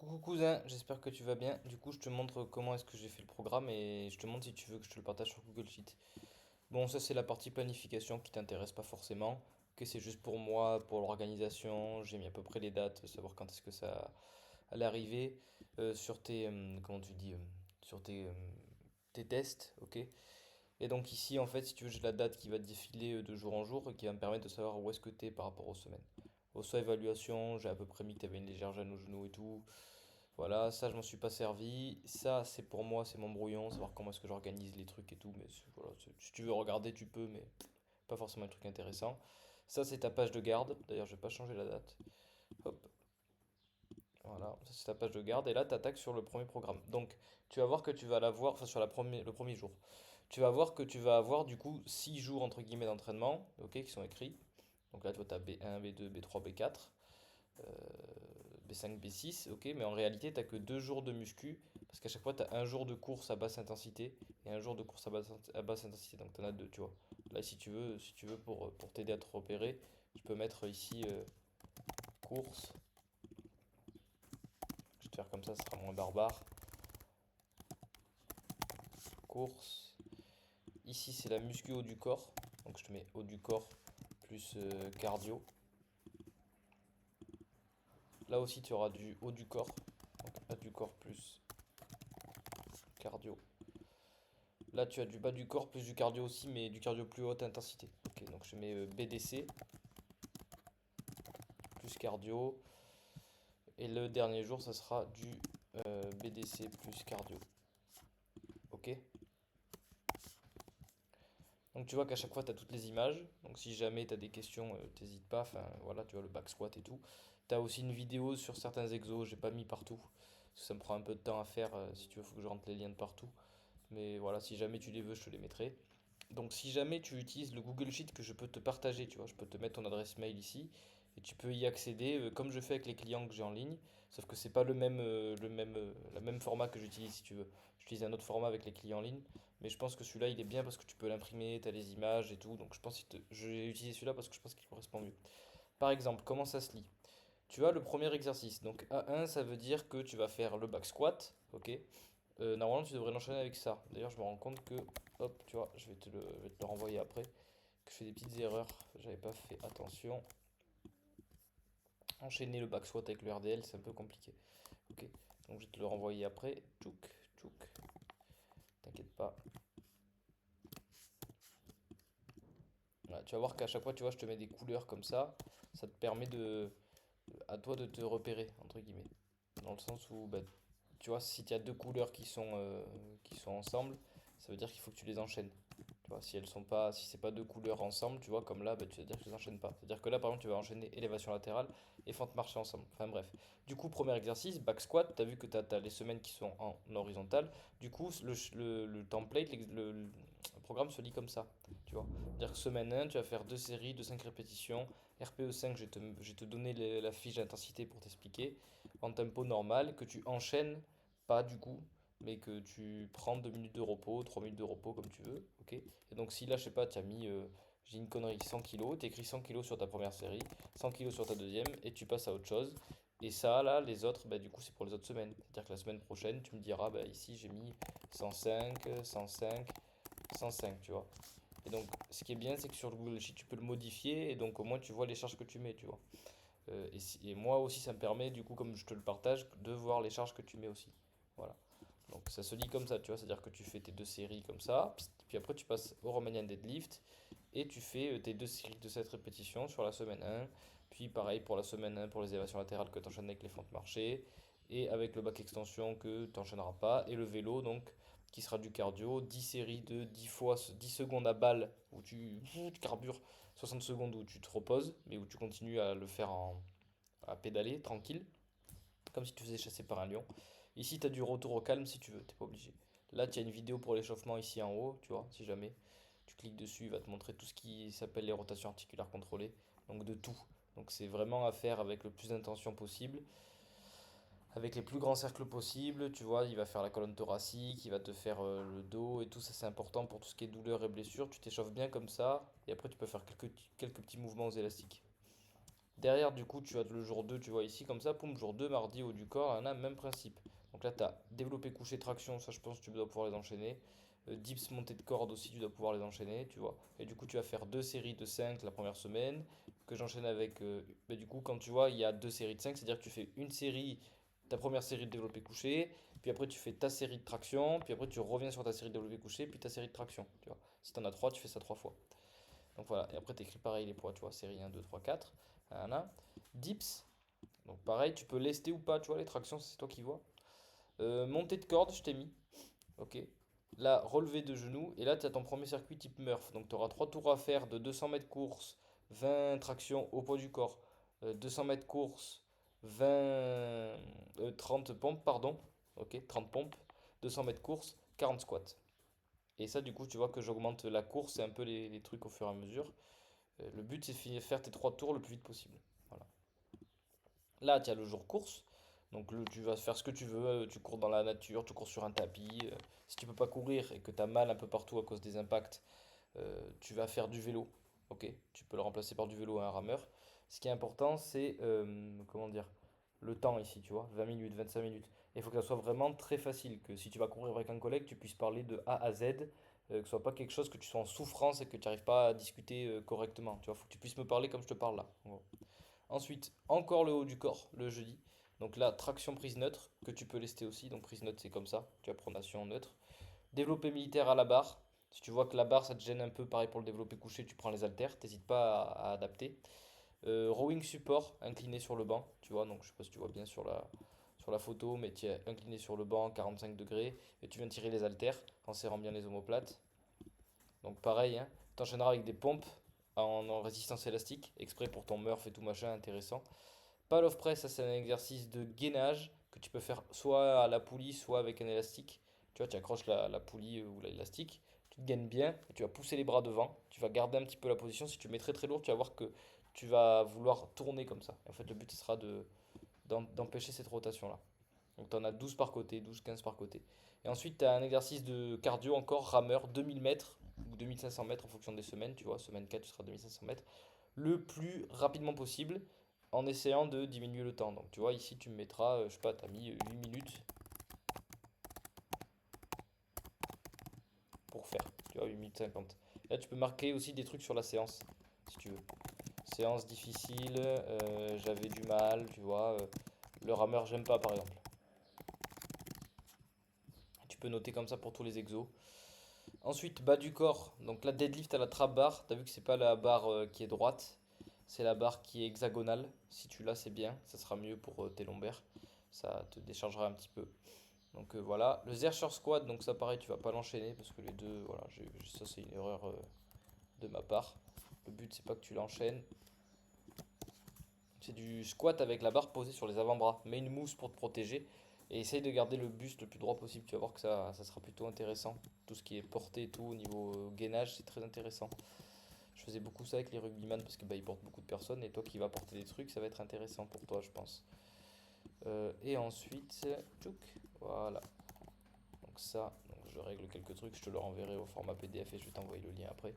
Coucou cousin, j'espère que tu vas bien. Du coup, je te montre comment est-ce que j'ai fait le programme et je te montre si tu veux que je te le partage sur Google Sheet. Bon, ça c'est la partie planification qui t'intéresse pas forcément. Ok, c'est juste pour moi, pour l'organisation. J'ai mis à peu près les dates, savoir quand est-ce que ça allait arriver sur tes, comment tu dis, sur tes tests, ok. Et donc ici, en fait, si tu veux, j'ai la date qui va défiler de jour en jour et qui va me permettre de savoir où est-ce que tu es par rapport aux semaines. Au soit évaluation, j'ai à peu près mis que tu avais une légère gêne au genou et tout. Voilà, ça je m'en suis pas servi. Ça c'est pour moi, c'est mon brouillon, savoir comment est-ce que j'organise les trucs et tout. Mais voilà, si tu veux regarder, tu peux, mais pas forcément un truc intéressant. Ça c'est ta page de garde. D'ailleurs, je vais pas changer la date. Hop, voilà, ça c'est ta page de garde. Et là, tu attaques sur le premier programme. Donc, tu vas voir que tu vas l'avoir, enfin sur le premier jour. Tu vas voir que tu vas avoir du coup 6 jours entre guillemets d'entraînement, ok, qui sont écrits. Donc là, tu vois, tu as B1, B2, B3, B4. B5, B6, ok, mais en réalité, t'as que 2 jours de muscu, parce qu'à chaque fois, tu as un jour de course à basse intensité et un jour de course à basse intensité, donc tu en as deux, tu vois. Là, si tu veux pour t'aider à te repérer, je peux mettre ici course, je vais te faire comme ça sera moins barbare. Course, ici c'est la muscu haut du corps, donc je te mets haut du corps plus cardio. Là aussi, tu auras du haut du corps, donc bas du corps plus cardio. Là, tu as du bas du corps plus du cardio aussi, mais du cardio plus haute intensité. Ok, donc je mets BDC plus cardio. Et le dernier jour, ça sera du BDC plus cardio. Ok? Donc tu vois qu'à chaque fois, tu as toutes les images. Donc si jamais tu as des questions, t'hésites pas. Enfin voilà, tu vois le back squat et tout. Tu as aussi une vidéo sur certains exos, j'ai pas mis partout. Parce que ça me prend un peu de temps à faire. Si tu veux, faut que je rentre les liens de partout. Mais voilà, si jamais tu les veux, je te les mettrai. Donc si jamais tu utilises le Google Sheet que je peux te partager, tu vois, je peux te mettre ton adresse mail ici et tu peux y accéder comme je fais avec les clients que j'ai en ligne, sauf que c'est pas le même format que j'utilise si tu veux. J'utilise un autre format avec les clients en ligne, mais je pense que celui-là il est bien parce que tu peux l'imprimer, tu as les images et tout, donc je pense que j'ai utilisé celui-là parce que je pense qu'il correspond mieux. Par exemple, comment ça se lit? Tu as le premier exercice, donc A1 ça veut dire que tu vas faire le back squat, ok? Normalement, tu devrais l'enchaîner avec ça. D'ailleurs, je me rends compte que, hop, tu vois, je vais te le renvoyer après, que je fais des petites erreurs. J'avais pas fait attention. Enchaîner le back squat avec le RDL, c'est un peu compliqué. Ok, donc je vais te le renvoyer après. Tchouk, tchouk, t'inquiète pas. Voilà, tu vas voir qu'à chaque fois, tu vois, je te mets des couleurs comme ça. Ça te permet à toi de te repérer, entre guillemets. Dans le sens où, bah, tu vois, si tu as deux couleurs qui sont ensemble, ça veut dire qu'il faut que tu les enchaînes. Tu vois, si elles sont pas, si c'est pas deux couleurs ensemble, tu vois, comme là, bah, tu vas dire que je les enchaîne pas. C'est-à-dire que là, par exemple, tu vas enchaîner élévation latérale et fente marché ensemble. Enfin bref. Du coup, premier exercice, back squat, tu as vu que tu as les semaines qui sont en horizontal. Du coup, le template, le programme se lit comme ça. Tu vois. C'est-à-dire que semaine 1, tu vas faire deux séries de 5 répétitions. RPE 5, je vais te donner la fiche d'intensité pour t'expliquer. En tempo normal, que tu enchaînes pas du coup, mais que tu prends 2 minutes de repos, 3 minutes de repos comme tu veux, ok? Et donc si là, je sais pas, tu as mis, j'ai une connerie, 100 kilos, tu écris 100 kilos sur ta première série, 100 kilos sur ta deuxième, et tu passes à autre chose. Et ça, là, les autres, bah, du coup, c'est pour les autres semaines. C'est-à-dire que la semaine prochaine, tu me diras, bah, ici, j'ai mis 105, 105, 105, tu vois. Et donc, ce qui est bien, c'est que sur le Google Sheet, tu peux le modifier, et donc au moins, tu vois les charges que tu mets, tu vois. Et moi aussi, ça me permet, du coup, comme je te le partage, de voir les charges que tu mets aussi. Voilà. Donc ça se lit comme ça, tu vois, c'est-à-dire que tu fais tes deux séries comme ça, puis après tu passes au Romanian Deadlift et tu fais tes deux séries de 7 répétitions sur la semaine 1, puis pareil pour la semaine 1 pour les élévations latérales que tu enchaînes avec les fentes marchées, et avec le back extension que tu n'enchaîneras pas, et le vélo donc qui sera du cardio, 10 séries de 10 fois 10 secondes à balle où tu carbures, 60 secondes où tu te reposes, mais où tu continues à le faire à pédaler tranquille comme si tu faisais chasser par un lion. Ici, tu as du retour au calme si tu veux, t'es pas obligé. Là, tu as une vidéo pour l'échauffement ici en haut, tu vois, si jamais. Tu cliques dessus, il va te montrer tout ce qui s'appelle les rotations articulaires contrôlées. Donc de tout. Donc c'est vraiment à faire avec le plus d'intention possible, avec les plus grands cercles possibles. Tu vois, il va faire la colonne thoracique, il va te faire le dos et tout ça, c'est important pour tout ce qui est douleur et blessure. Tu t'échauffes bien comme ça, et après tu peux faire quelques petits mouvements aux élastiques. Derrière, du coup, tu as le jour 2 tu vois ici, comme ça, poum, jour 2 mardi, haut du corps, même principe. Donc là, tu as développé, couché, traction, ça je pense que tu dois pouvoir les enchaîner. Dips, montée de corde aussi, tu dois pouvoir les enchaîner, tu vois. Et du coup, tu vas faire deux séries de 5 la première semaine, que j'enchaîne avec... bah, du coup, quand tu vois, il y a deux séries de 5 c'est-à-dire que tu fais une série, ta première série de développé couché, puis après tu fais ta série de traction, puis après tu reviens sur ta série de développé couché, puis ta série de traction, tu vois. Si tu en as 3 tu fais ça 3 fois. Donc voilà, et après tu écris pareil les poids, tu vois, série un 2 3 4 Voilà. Dips, donc pareil, tu peux lester ou pas, tu vois, les tractions, c'est toi qui vois. Montée de corde, je t'ai mis, ok. Là, relevé de genoux, et là tu as ton premier circuit type Murph. Donc tu auras 3 tours à faire de 200 mètres course, 20 tractions au poids du corps, 200 mètres course, 30 pompes, pardon, ok, 30 pompes, 200 mètres course, 40 squats. Et ça, du coup, tu vois que j'augmente la course et un peu les trucs au fur et à mesure. Le but, c'est de faire tes 3 tours le plus vite possible. Voilà. Là, tu as le jour course. Donc, tu vas faire ce que tu veux. Tu cours dans la nature, tu cours sur un tapis. Si tu peux pas courir et que tu as mal un peu partout à cause des impacts, tu vas faire du vélo. Ok, tu peux le remplacer par du vélo à un rameur. Ce qui est important, c'est comment dire, le temps ici, tu vois, 20 minutes, 25 minutes. Et il faut que ça soit vraiment très facile, que si tu vas courir avec un collègue, tu puisses parler de A à Z, que ce soit pas quelque chose que tu sois en souffrance et que tu n'arrives pas à discuter correctement. Tu vois, faut que tu puisses me parler comme je te parle là. En gros. Ensuite, encore le haut du corps, le jeudi. Donc là, traction prise neutre, que tu peux lester aussi. Donc prise neutre, c'est comme ça. Tu as pronation neutre. Développé militaire à la barre. Si tu vois que la barre ça te gêne un peu, pareil pour le développé couché, tu prends les haltères, t'hésites pas à adapter. Rowing support, incliné sur le banc, tu vois, donc je sais pas si tu vois bien sur la photo, mais tu es incliné sur le banc, 45 degrés, et tu viens tirer les haltères en serrant bien les omoplates. Donc pareil, hein, tu enchaîneras avec des pompes en résistance élastique, exprès pour ton Murph et tout machin, intéressant. Pal of press, ça c'est un exercice de gainage que tu peux faire soit à la poulie, soit avec un élastique. Tu vois, tu accroches la poulie ou l'élastique, tu te gaines bien et tu vas pousser les bras devant. Tu vas garder un petit peu la position. Si tu mets très très lourd, tu vas voir que tu vas vouloir tourner comme ça. Et en fait, le but ce sera d'empêcher cette rotation-là. Donc tu en as 12 par côté, 12-15 par côté. Et ensuite, tu as un exercice de cardio encore, rameur, 2000 mètres ou 2500 mètres en fonction des semaines. Tu vois, semaine 4, tu seras 2500 mètres le plus rapidement possible en essayant de diminuer le temps. Donc tu vois, ici tu me mettras, je sais pas, tu as mis 8 minutes pour faire, tu vois, 8 minutes 50. Là tu peux marquer aussi des trucs sur la séance, si tu veux. Séance difficile, j'avais du mal, tu vois, le rameur j'aime pas par exemple. Tu peux noter comme ça pour tous les exos. Ensuite, bas du corps, donc la deadlift à la trap bar, tu as vu que c'est pas la barre qui est droite, c'est la barre qui est hexagonale. Si tu l'as, c'est bien, ça sera mieux pour tes lombaires, ça te déchargera un petit peu. Donc voilà, le Zercher squat, donc ça pareil, tu vas pas l'enchaîner parce que les deux, voilà, ça c'est une erreur de ma part. Le but c'est pas que tu l'enchaînes. C'est du squat avec la barre posée sur les avant-bras. Mets une mousse pour te protéger et essaye de garder le buste le plus droit possible. Tu vas voir que ça sera plutôt intéressant. Tout ce qui est porté et tout au niveau gainage, c'est très intéressant. Je faisais beaucoup ça avec les rugbyman parce que bah, ils portent beaucoup de personnes et toi qui vas porter des trucs, ça va être intéressant pour toi, je pense. Et ensuite, tchouk, voilà. Donc ça, donc je règle quelques trucs, je te le renverrai au format PDF et je vais t'envoyer le lien après.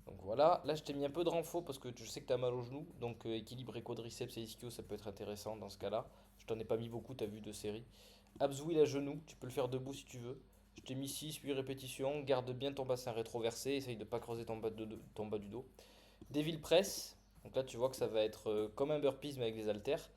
Donc voilà, là je t'ai mis un peu de renfort parce que je sais que tu as mal au genou, donc équilibre et quadriceps et ischio ça peut être intéressant dans ce cas-là. Je t'en ai pas mis beaucoup, tu as vu deux séries. Abs wheel à genoux, tu peux le faire debout si tu veux. Je t'ai mis 6, 8 répétitions, garde bien ton bassin rétroversé, essaye de pas creuser ton bas du dos. Devil press, donc là tu vois que ça va être comme un burpees mais avec des haltères.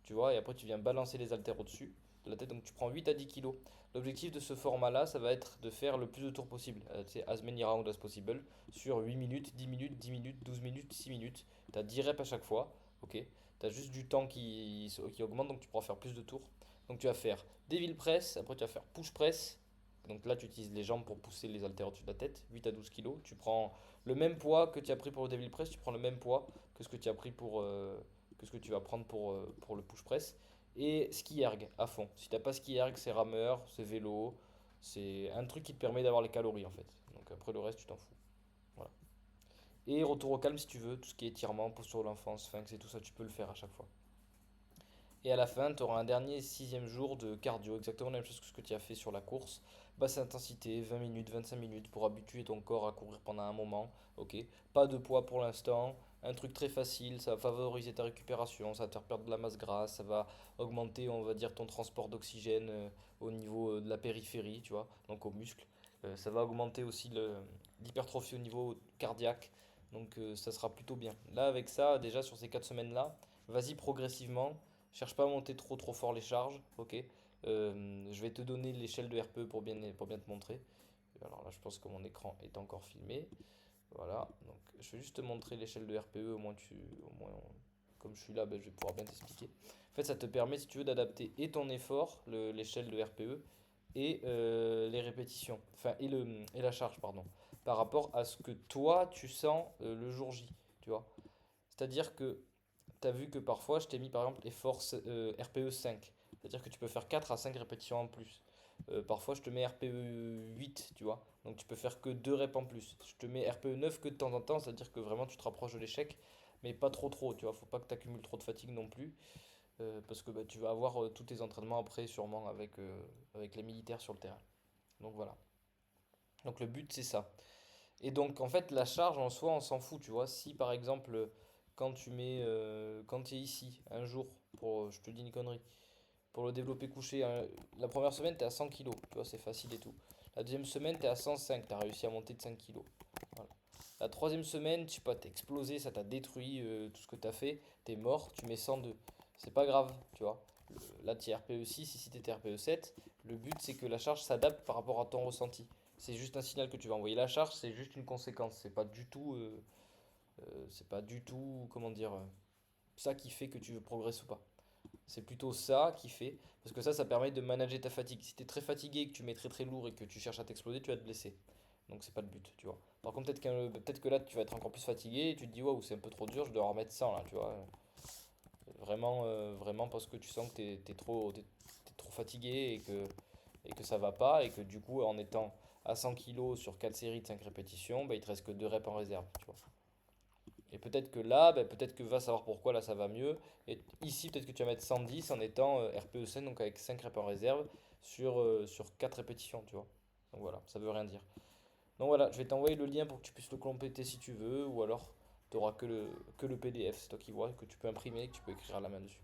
Tu vois, et après tu viens balancer les haltères au-dessus de la tête, donc tu prends 8 à 10 kilos. L'objectif de ce format-là, ça va être de faire le plus de tours possible, c'est as many rounds as possible, sur 8 minutes, 10 minutes, 10 minutes, 12 minutes, 6 minutes. Tu as 10 reps à chaque fois, ok. Tu as juste du temps qui augmente, donc tu pourras faire plus de tours. Donc tu vas faire devil press, après tu vas faire push press. Donc là, tu utilises les jambes pour pousser les haltères au-dessus de la tête, 8 à 12 kilos. Tu prends le même poids que tu as pris pour le devil press, tu prends le même poids que ce que tu as pris que ce que tu vas prendre pour le push press. Et ski erg à fond. Si t'as pas ski erg, c'est rameur, c'est vélo, c'est un truc qui te permet d'avoir les calories en fait. Donc après le reste, tu t'en fous. Voilà. Et retour au calme si tu veux, tout ce qui est étirement, posture de l'enfance, sphinx et tout ça, tu peux le faire à chaque fois. Et à la fin, tu auras un dernier sixième jour de cardio, exactement la même chose que ce que tu as fait sur la course. Basse intensité, 20 minutes, 25 minutes pour habituer ton corps à courir pendant un moment. Ok, pas de poids pour l'instant. un truc très facile, ça va favoriser ta récupération, ça va te faire perdre de la masse grasse, ça va augmenter, on va dire, ton transport d'oxygène au niveau de la périphérie, tu vois, donc aux muscles. Ça va augmenter aussi l'hypertrophie au niveau cardiaque, donc ça sera plutôt bien. Là, avec ça, déjà sur ces 4 semaines-là, vas-y progressivement, cherche pas à monter trop fort les charges, ok? Je vais te donner l'échelle de RPE pour bien te montrer. Alors là, je pense que mon écran est encore filmé. Voilà, donc je vais juste te montrer l'échelle de RPE, au moins, comme je suis là, ben, je vais pouvoir bien t'expliquer. En fait, ça te permet, si tu veux, d'adapter et ton effort, l'échelle de RPE, et les répétitions, enfin, et la charge, pardon, par rapport à ce que toi, tu sens le jour J, tu vois. C'est-à-dire que tu as vu que parfois, je t'ai mis par exemple effort RPE 5, c'est-à-dire que tu peux faire 4 à 5 répétitions en plus. Parfois, je te mets RPE 8, tu vois. Donc, tu peux faire que 2 reps en plus. Je te mets RPE 9 que de temps en temps, c'est-à-dire que vraiment tu te rapproches de l'échec, mais pas trop, tu vois. Faut pas que tu accumules trop de fatigue non plus, parce que bah, tu vas avoir tous tes entraînements après, sûrement avec les militaires sur le terrain. Donc, voilà. Donc, le but, c'est ça. Et donc, en fait, la charge en soi, on s'en fout, tu vois. Si par exemple, quand tu es ici, un jour, je te dis une connerie, pour le développé couché, hein, la première semaine, tu es à 100 kilos, tu vois, c'est facile et tout. La deuxième semaine, tu es à 105, tu as réussi à monter de 5 kilos. Voilà. La troisième semaine, je sais pas, t'es explosé, ça t'a détruit tout ce que tu as fait, t'es mort, tu mets 102. C'est pas grave, tu vois. Là, tu es RPE 6, ici tu étais RPE 7. Le but, c'est que la charge s'adapte par rapport à ton ressenti. C'est juste un signal que tu vas envoyer. La charge, c'est juste une conséquence. C'est pas du tout, comment dire, ça qui fait que tu veux progresser ou pas. C'est plutôt ça qui fait, parce que ça permet de manager ta fatigue. Si tu es très fatigué, que tu mets très lourd et que tu cherches à t'exploser, tu vas te blesser. Donc c'est pas le but, tu vois. Par contre, peut-être que là, tu vas être encore plus fatigué et tu te dis, waouh, c'est un peu trop dur, je dois en remettre 100 là, tu vois. Vraiment parce que tu sens que t'es trop fatigué et que ça va pas et que du coup, en étant à 100 kilos sur 4 séries de 5 répétitions, bah, il te reste que 2 reps en réserve, tu vois. Et peut-être que là, ben, peut-être que va savoir pourquoi, là ça va mieux. Et ici, peut-être que tu vas mettre 110 en étant RPE 5, donc avec 5 reps en réserve sur 4 répétitions, tu vois. Donc voilà, ça veut rien dire. Donc voilà, je vais t'envoyer le lien pour que tu puisses le compléter si tu veux, ou alors tu n'auras que le PDF, c'est toi qui vois, que tu peux imprimer, que tu peux écrire à la main dessus.